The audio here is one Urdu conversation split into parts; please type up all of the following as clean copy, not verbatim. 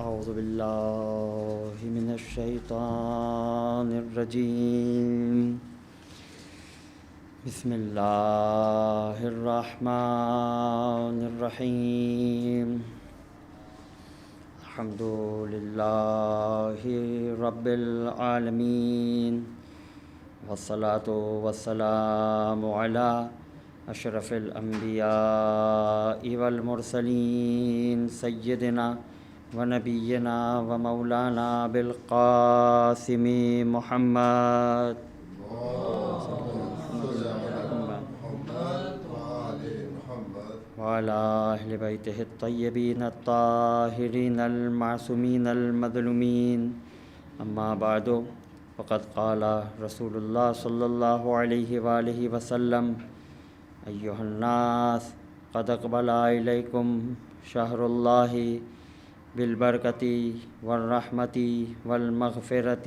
اعوذ باللہ من الشیطان الرجیم بسم اللہ الرحمن الرحیم الحمد للہ رب العالمین والصلاة والسلام علی اشرف الانبیاء والمرسلین سیدنا ونبینا ومولانا بالقاسم محمد وعلى اہل بیتہ الطیبین الطاہرین المعصومین المظلومین اما بعد فقد قال رسول اللہ صلی اللہ علیہ وآلہ وسلم ایھا الناس قد اقبل الیکم شہر اللہ بالبرکۃ والرحمۃ والمغفرۃ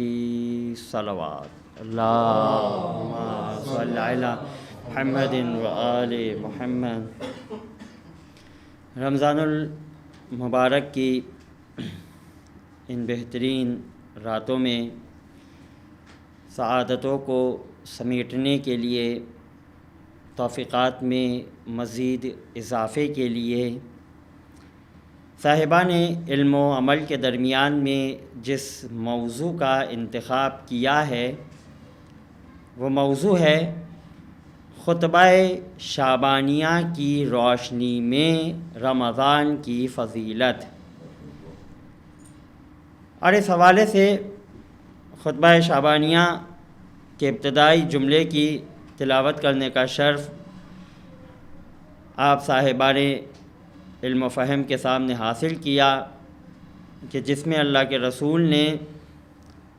صلوات اللہم صل علی محمد وآل محمد۔ رمضان المبارک کی ان بہترین راتوں میں سعادتوں کو سمیٹنے کے لیے، توفیقات میں مزید اضافے کے لیے صاحبان علم و عمل کے درمیان میں جس موضوع کا انتخاب کیا ہے وہ موضوع ہے خطبہ شعبانیہ کی روشنی میں رمضان کی فضیلت۔ اور اس حوالے سے خطبہ شعبانیہ کے ابتدائی جملے کی تلاوت کرنے کا شرف آپ صاحبان علم و فہم کے سامنے حاصل کیا کہ جس میں اللہ کے رسول نے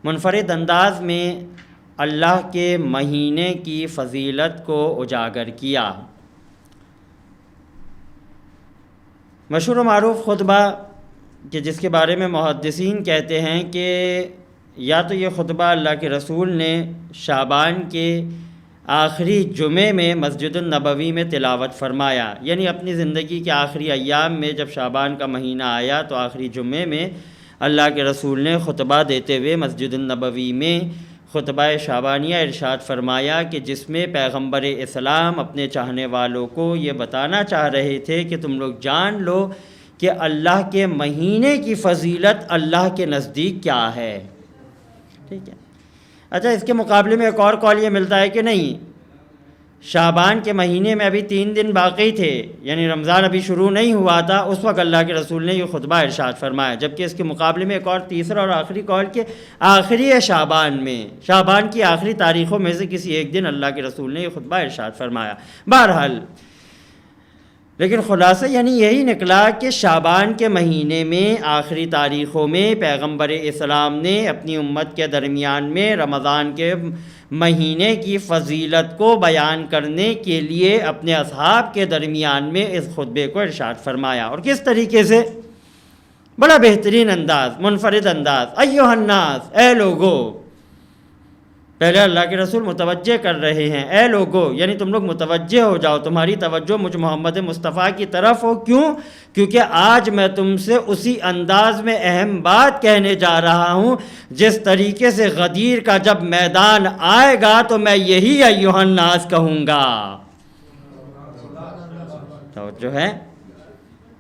منفرد انداز میں اللہ کے مہینے کی فضیلت کو اجاگر کیا۔ مشہور و معروف خطبہ کہ جس کے بارے میں محدثین کہتے ہیں کہ یا تو یہ خطبہ اللہ کے رسول نے شعبان کے آخری جمعے میں مسجد النبوی میں تلاوت فرمایا، یعنی اپنی زندگی کے آخری ایام میں جب شعبان کا مہینہ آیا تو آخری جمعے میں اللہ کے رسول نے خطبہ دیتے ہوئے مسجد النبوی میں خطبہ شعبانیہ ارشاد فرمایا کہ جس میں پیغمبر اسلام اپنے چاہنے والوں کو یہ بتانا چاہ رہے تھے کہ تم لوگ جان لو کہ اللہ کے مہینے کی فضیلت اللہ کے نزدیک کیا ہے۔ ٹھیک ہے، اچھا اس کے مقابلے میں ایک اور قول یہ ملتا ہے کہ نہیں، شعبان کے مہینے میں ابھی 3 دن باقی تھے، یعنی رمضان ابھی شروع نہیں ہوا تھا، اس وقت اللہ کے رسول نے یہ خطبہ ارشاد فرمایا، جبکہ اس کے مقابلے میں ایک اور تیسرا اور آخری قول کہ آخری شعبان میں، شعبان کی آخری تاریخوں میں سے کسی ایک دن اللہ کے رسول نے یہ خطبہ ارشاد فرمایا۔ بہرحال لیکن خلاصہ یعنی یہی نکلا کہ شعبان کے مہینے میں آخری تاریخوں میں پیغمبر اسلام نے اپنی امت کے درمیان میں رمضان کے مہینے کی فضیلت کو بیان کرنے کے لیے اپنے اصحاب کے درمیان میں اس خطبے کو ارشاد فرمایا، اور کس طریقے سے؟ بڑا بہترین انداز، منفرد انداز۔ ایھا الناس، اے لوگو، پہلے اللہ کے رسول متوجہ کر رہے ہیں، اے لوگو یعنی تم لوگ متوجہ ہو جاؤ، تمہاری توجہ مجھ محمد مصطفیٰ کی طرف ہو۔ کیوں؟ کیونکہ آج میں تم سے اسی انداز میں اہم بات کہنے جا رہا ہوں جس طریقے سے غدیر کا جب میدان آئے گا تو میں یہی ایھا الناس کہوں گا۔ توجہ ہے؟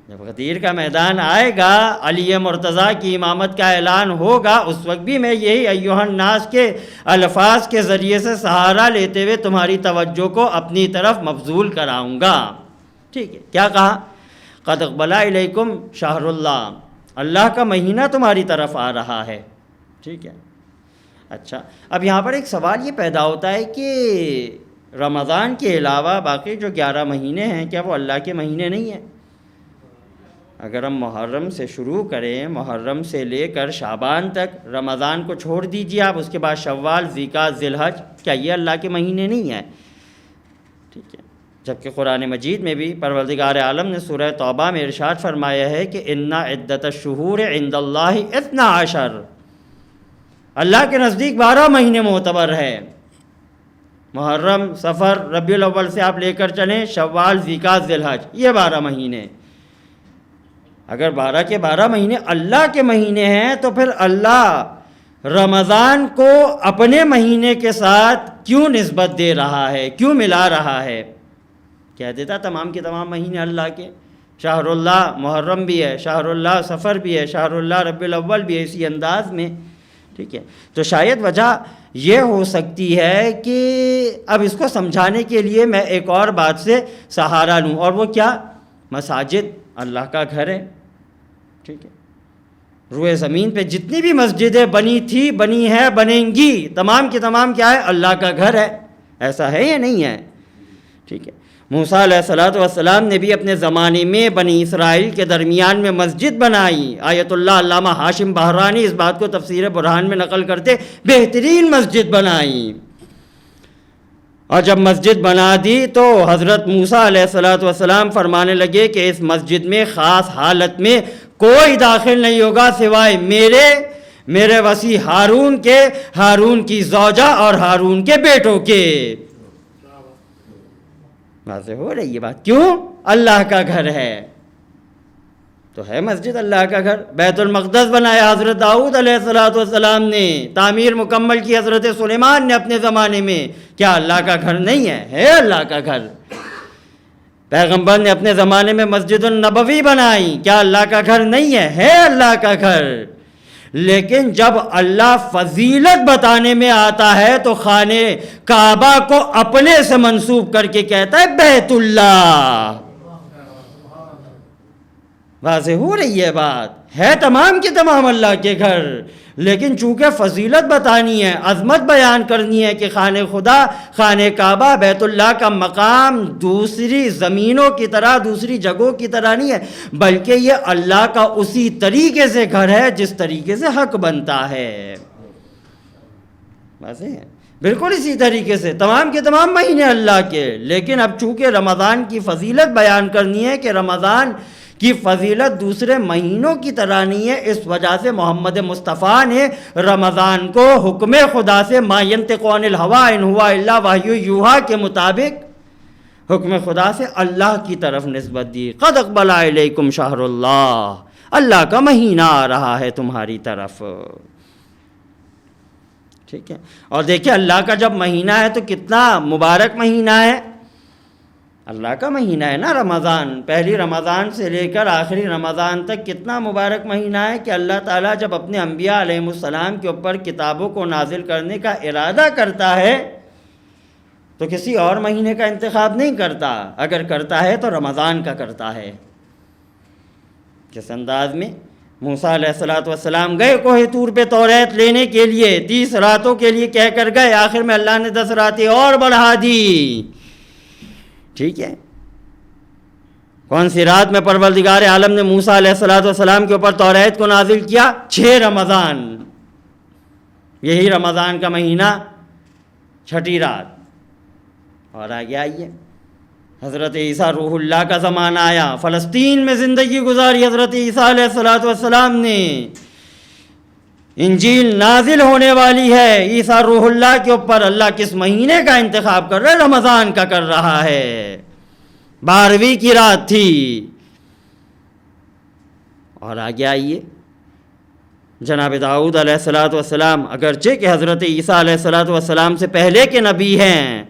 جب غدیر کا میدان آئے گا، علی مرتضیٰ کی امامت کا اعلان ہوگا، اس وقت بھی میں یہی ایھا الناس کے الفاظ کے ذریعے سے سہارا لیتے ہوئے تمہاری توجہ کو اپنی طرف مبذول کراؤں گا۔ ٹھیک ہے، کیا کہا؟ قد اقبل الیکم شہر اللہ، اللہ کا مہینہ تمہاری طرف آ رہا ہے۔ ٹھیک ہے، اچھا اب یہاں پر ایک سوال یہ پیدا ہوتا ہے کہ رمضان کے علاوہ باقی جو 11 مہینے ہیں کیا وہ اللہ کے مہینے نہیں ہیں؟ اگر ہم محرم سے شروع کریں، محرم سے لے کر شعبان تک، رمضان کو چھوڑ دیجیے آپ، اس کے بعد شوال، ذیقعدہ، ذی الحج، کیا یہ اللہ کے مہینے نہیں ہیں؟ ٹھیک ہے، جبکہ قرآن مجید میں بھی پروردگار عالم نے سورہ توبہ میں ارشاد فرمایا ہے کہ اِنَّ عِدَّةَ الشُّهُورِ عِندَ اللَّهِ 12، اللہ کے نزدیک 12 مہینے معتبر ہے۔ محرم، صفر، ربیع الاول سے آپ لے کر چلیں، شوال، ذیقعدہ، ذی الحج، یہ 12 مہینے۔ اگر 12 کے 12 مہینے اللہ کے مہینے ہیں تو پھر اللہ رمضان کو اپنے مہینے کے ساتھ کیوں نسبت دے رہا ہے، کیوں ملا رہا ہے؟ کہہ دیتا تمام کے تمام مہینے اللہ کے، شہر اللہ محرم بھی ہے، شہر اللہ صفر بھی ہے، شہر اللہ ربیع الاول بھی ہے، اسی انداز میں، ٹھیک ہے۔ تو شاید وجہ یہ ہو سکتی ہے کہ اب اس کو سمجھانے کے لیے میں ایک اور بات سے سہارا لوں، اور وہ کیا؟ مساجد اللہ کا گھر ہے، ٹھیک ہے۔ روئے زمین پہ جتنی بھی مسجدیں بنی تھی، بنی ہے، بنیں گی، تمام کی تمام کیا ہے؟ اللہ کا گھر ہے۔ ایسا ہے یا نہیں ہے؟ ٹھیک ہے۔ موسیٰ علیہ السلام نے بھی اپنے زمانے میں بنی اسرائیل کے درمیان میں مسجد بنائی۔ آیت اللہ علامہ ہاشم بہرانی اس بات کو تفسیر برہان میں نقل کرتے، بہترین مسجد بنائی۔ اور جب مسجد بنا دی تو حضرت موسیٰ علیہ السلام فرمانے لگے کہ اس مسجد میں خاص حالت میں کوئی داخل نہیں ہوگا سوائے میرے وسیع ہارون کے، ہارون کی زوجہ اور ہارون کے بیٹوں کے۔ واضح ہو رہی ہے بات؟ کیوں؟ اللہ کا گھر ہے تو ہے مسجد اللہ کا گھر۔ بیت المقدس بنایا حضرت داؤد علیہ السلام نے، تعمیر مکمل کی حضرت سلیمان نے اپنے زمانے میں، کیا اللہ کا گھر نہیں ہے؟ ہے اللہ کا گھر۔ پیغمبر نے اپنے زمانے میں مسجد النبوی بنائی، کیا اللہ کا گھر نہیں ہے؟ ہے اللہ کا گھر۔ لیکن جب اللہ فضیلت بتانے میں آتا ہے تو خانے کعبہ کو اپنے سے منسوب کر کے کہتا ہے بیت اللہ۔ واضح ہو رہی ہے بات؟ ہے تمام کے تمام اللہ کے گھر، لیکن چونکہ فضیلت بتانی ہے، عظمت بیان کرنی ہے کہ خانہ خدا، خانہ کعبہ، بیت اللہ کا مقام دوسری زمینوں کی طرح، دوسری جگہوں کی طرح نہیں ہے، بلکہ یہ اللہ کا اسی طریقے سے گھر ہے جس طریقے سے حق بنتا ہے۔ واضح ہے؟ بالکل اسی طریقے سے تمام کے تمام مہینے اللہ کے، لیکن اب چونکہ رمضان کی فضیلت بیان کرنی ہے کہ رمضان کی فضیلت دوسرے مہینوں کی طرح نہیں ہے، اس وجہ سے محمد مصطفیٰ نے رمضان کو حکم خدا سے ما ینطق عن الہویٰ ان ہوا الا وحی یوحیٰ کے مطابق حکم خدا سے اللہ کی طرف نسبت دی۔ قد اقبل الیکم شہر اللہ، اللہ کا مہینہ آ رہا ہے تمہاری طرف، ٹھیک ہے۔ اور دیکھیں اللہ کا جب مہینہ ہے تو کتنا مبارک مہینہ ہے، اللہ کا مہینہ ہے نا رمضان، پہلی رمضان سے لے کر آخری رمضان تک کتنا مبارک مہینہ ہے کہ اللہ تعالیٰ جب اپنے انبیاء علیہ السلام کے اوپر کتابوں کو نازل کرنے کا ارادہ کرتا ہے تو کسی اور مہینے کا انتخاب نہیں کرتا، اگر کرتا ہے تو رمضان کا کرتا ہے۔ جس انداز میں موسیٰ علیہ السلام گئے کوہ طور پہ توریت لینے کے لیے، 30 راتوں کے لیے کہہ کر گئے، آخر میں اللہ نے 10 راتیں اور بڑھا دی، ٹھیک ہے۔ کون سی رات میں پروردگار عالم نے موسیٰ علیہ السلام کے اوپر توریت کو نازل کیا؟ 6 رمضان، یہی رمضان کا مہینہ، 6ٹھی رات۔ اور آگے آئیے، حضرت عیسیٰ روح اللہ کا زمانہ آیا، فلسطین میں زندگی گزاری حضرت عیسیٰ علیہ السلام نے، انجیل نازل ہونے والی ہے عیسیٰ روح اللہ کے اوپر، اللہ کس مہینے کا انتخاب کر رہا ہے؟ رمضان کا کر رہا ہے، 12ویں کی رات تھی۔ اور آگے آئیے، جناب داؤد علیہ السلام اگرچہ کہ حضرت عیسیٰ علیہ السلام سے پہلے کے نبی ہیں،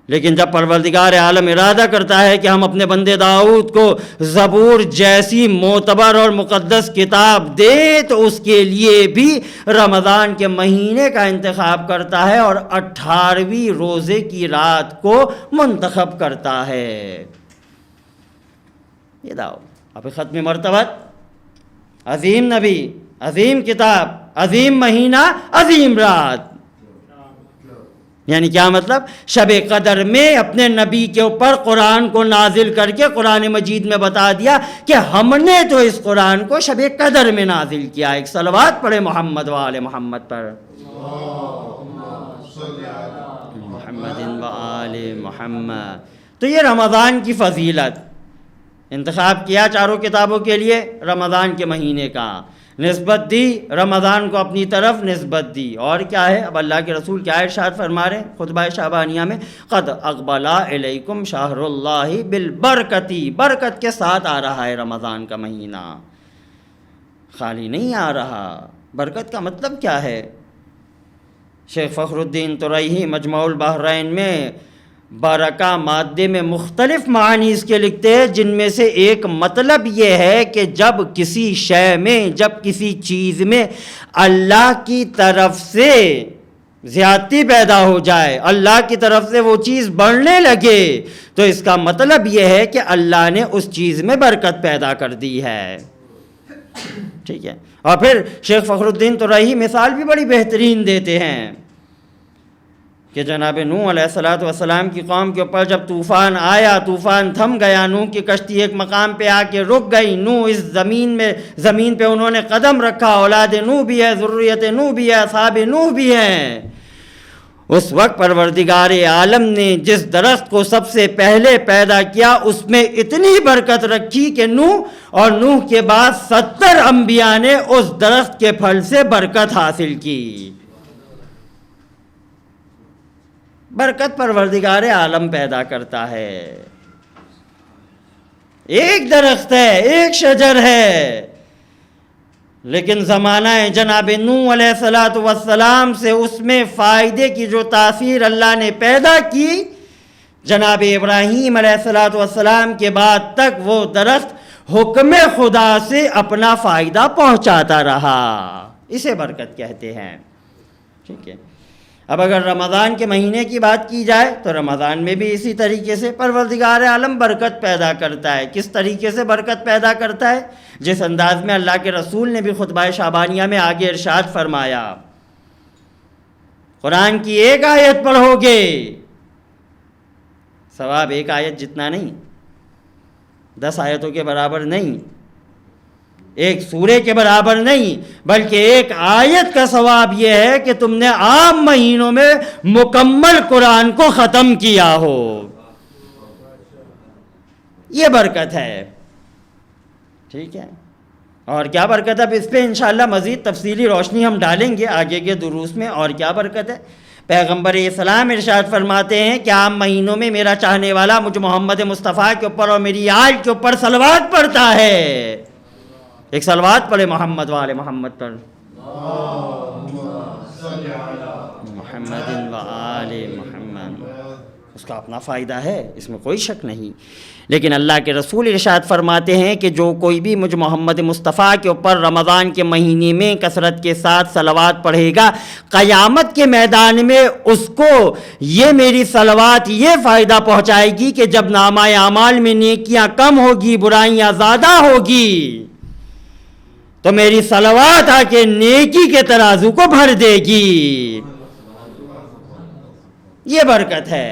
لیکن جب پروردگار عالم ارادہ کرتا ہے کہ ہم اپنے بندے داؤد کو زبور جیسی معتبر اور مقدس کتاب دیں تو اس کے لیے بھی رمضان کے مہینے کا انتخاب کرتا ہے اور 18ویں روزے کی رات کو منتخب کرتا ہے۔ یہ داؤد اب ختم مرتبت، عظیم نبی، عظیم کتاب، عظیم مہینہ، عظیم رات، یعنی کیا مطلب؟ شب قدر میں اپنے نبی کے اوپر قرآن کو نازل کر کے قرآن مجید میں بتا دیا کہ ہم نے تو اس قرآن کو شب قدر میں نازل کیا۔ ایک صلوات پڑھے محمد و آل محمد پر، محمد و آل محمد۔ تو یہ رمضان کی فضیلت، انتخاب کیا چاروں کتابوں کے لیے، رمضان کے مہینے کا نسبت دی، رمضان کو اپنی طرف نسبت دی۔ اور کیا ہے، اب اللہ کے رسول کیا ارشاد فرما رہے ہیں خطبہ شعبانیہ میں، قد اقبل الیکم شہر اللہ بالبرکتی، برکت کے ساتھ آ رہا ہے رمضان کا مہینہ، خالی نہیں آ رہا۔ برکت کا مطلب کیا ہے؟ شیخ فخر الدین ترائیی مجموع البحرین میں برکہ مادے میں مختلف معنی اس کے لکھتے ہیں، جن میں سے ایک مطلب یہ ہے کہ جب کسی شے میں، جب کسی چیز میں اللہ کی طرف سے زیادتی پیدا ہو جائے، اللہ کی طرف سے وہ چیز بڑھنے لگے، تو اس کا مطلب یہ ہے کہ اللہ نے اس چیز میں برکت پیدا کر دی ہے۔ ٹھیک ہے، اور پھر شیخ فخر الدین ترائیی مثال بھی بڑی بہترین دیتے ہیں کہ جناب نوح علیہ السلام کی قوم کے اوپر جب طوفان آیا، طوفان تھم گیا، نوح کی کشتی ایک مقام پہ آ کے رک گئی، نوح اس زمین پہ انہوں نے قدم رکھا، اولاد نوح بھی ہے، ذریت نوح بھی ہے، اصحاب نوح بھی ہیں۔ اس وقت پروردگار عالم نے جس درخت کو سب سے پہلے پیدا کیا، اس میں اتنی برکت رکھی کہ نوح اور نوح کے بعد 70 انبیاء نے اس درخت کے پھل سے برکت حاصل کی۔ برکت پروردگار عالم پیدا کرتا ہے۔ ایک درخت ہے، ایک شجر ہے، لیکن زمانہ جناب نوح علیہ السلام سے اس میں فائدے کی جو تاثیر اللہ نے پیدا کی، جناب ابراہیم علیہ السلام کے بعد تک وہ درخت حکم خدا سے اپنا فائدہ پہنچاتا رہا۔ اسے برکت کہتے ہیں۔ ٹھیک ہے، اب اگر رمضان کے مہینے کی بات کی جائے تو رمضان میں بھی اسی طریقے سے پروردگار عالم برکت پیدا کرتا ہے۔ کس طریقے سے برکت پیدا کرتا ہے؟ جس انداز میں اللہ کے رسول نے بھی خطبہ شعبانیہ میں آگے ارشاد فرمایا، قرآن کی ایک آیت پڑھو گے، ثواب ایک آیت جتنا نہیں، 10 آیتوں کے برابر نہیں، ایک سورے کے برابر نہیں، بلکہ ایک آیت کا ثواب یہ ہے کہ تم نے عام مہینوں میں مکمل قرآن کو ختم کیا ہو۔ یہ برکت ہے۔ ٹھیک ہے، اور کیا برکت ہے؟ اب اس پہ انشاءاللہ مزید تفصیلی روشنی ہم ڈالیں گے آگے کے دروس میں۔ اور کیا برکت ہے؟ پیغمبر اسلام ارشاد فرماتے ہیں کہ عام مہینوں میں میرا چاہنے والا مجھ محمد مصطفیٰ کے اوپر اور میری آل کے اوپر صلوات پڑھتا ہے۔ ایک صلوات پڑھے محمد والے محمد پر، محمد و آل محمد، اس کا اپنا فائدہ ہے، اس میں کوئی شک نہیں۔ لیکن اللہ کے رسول ارشاد فرماتے ہیں کہ جو کوئی بھی مجھ محمد مصطفیٰ کے اوپر رمضان کے مہینے میں کثرت کے ساتھ صلوات پڑھے گا، قیامت کے میدان میں اس کو یہ میری صلوات یہ فائدہ پہنچائے گی کہ جب نامہ اعمال میں نیکیاں کم ہوگی، برائیاں زیادہ ہوگی، تو میری صلوات آ کے نیکی کے ترازو کو بھر دے گی۔ یہ برکت ہے۔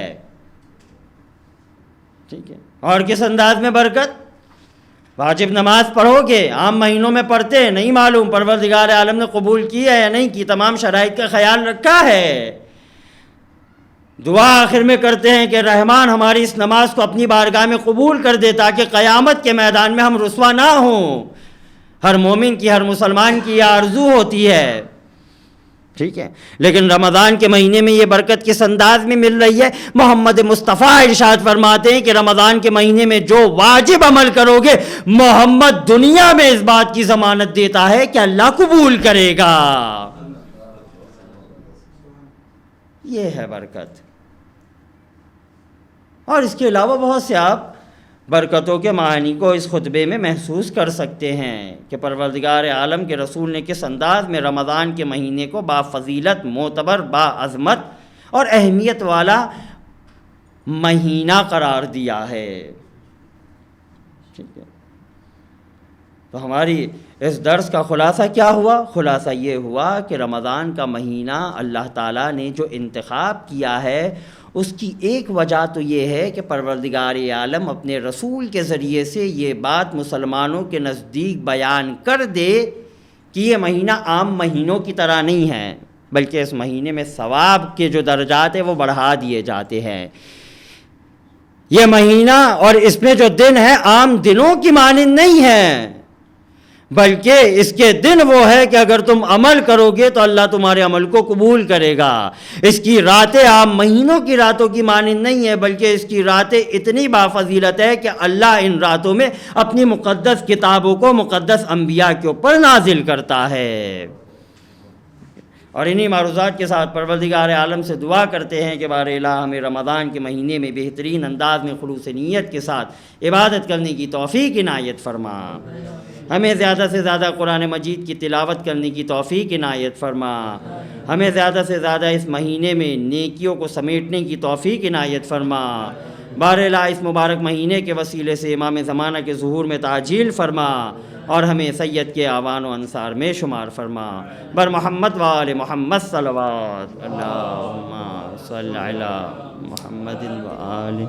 ٹھیک ہے، اور کس انداز میں برکت؟ واجب نماز پڑھو گے، عام مہینوں میں پڑھتے ہیں، نہیں معلوم پروردگار عالم نے قبول کی ہے یا نہیں کی، تمام شرائط کا خیال رکھا ہے، دعا آخر میں کرتے ہیں کہ رحمان ہماری اس نماز کو اپنی بارگاہ میں قبول کر دے تاکہ قیامت کے میدان میں ہم رسوا نہ ہوں۔ ہر مومن کی، ہر مسلمان کی یہ آرزو ہوتی ہے۔ ٹھیک ہے، لیکن رمضان کے مہینے میں یہ برکت کس انداز میں مل رہی ہے؟ محمد مصطفیٰ ارشاد فرماتے ہیں کہ رمضان کے مہینے میں جو واجب عمل کرو گے، محمد دنیا میں اس بات کی ضمانت دیتا ہے کہ اللہ قبول کرے گا۔ یہ ہے برکت۔ اور اس کے علاوہ بہت سے آپ برکتوں کے معنی کو اس خطبے میں محسوس کر سکتے ہیں کہ پروردگار عالم کے رسول نے کس انداز میں رمضان کے مہینے کو با فضیلت، معتبر، با عظمت اور اہمیت والا مہینہ قرار دیا ہے۔ ٹھیک ہے، تو ہماری اس درس کا خلاصہ کیا ہوا؟ خلاصہ یہ ہوا کہ رمضان کا مہینہ اللہ تعالیٰ نے جو انتخاب کیا ہے، اس کی ایک وجہ تو یہ ہے کہ پروردگار عالم اپنے رسول کے ذریعے سے یہ بات مسلمانوں کے نزدیک بیان کر دے کہ یہ مہینہ عام مہینوں کی طرح نہیں ہے، بلکہ اس مہینے میں ثواب کے جو درجات ہیں وہ بڑھا دیے جاتے ہیں۔ یہ مہینہ اور اس میں جو دن ہے عام دنوں کی مانند نہیں ہے، بلکہ اس کے دن وہ ہے کہ اگر تم عمل کرو گے تو اللہ تمہارے عمل کو قبول کرے گا۔ اس کی راتیں عام مہینوں کی راتوں کی مانند نہیں ہے، بلکہ اس کی راتیں اتنی بافضیلت ہے کہ اللہ ان راتوں میں اپنی مقدس کتابوں کو مقدس انبیاء کے اوپر نازل کرتا ہے۔ اور انہی معروضات کے ساتھ پروردگار عالم سے دعا کرتے ہیں کہ بار الہ ہمیں رمضان کے مہینے میں بہترین انداز میں خلوص نیت کے ساتھ عبادت کرنے کی توفیق عنایت فرما، ہمیں زیادہ سے زیادہ قرآن مجید کی تلاوت کرنے کی توفیق عنایت فرما، ہمیں زیادہ سے زیادہ اس مہینے میں نیکیوں کو سمیٹنے کی توفیق عنایت فرما۔ بار الہ اس مبارک مہینے کے وسیلے سے امام زمانہ کے ظہور میں تعجیل فرما اور ہمیں سید کے اعوان و انصار میں شمار فرما۔ بر محمد و آل محمد صلوات، اللہم صل علی محمد و آل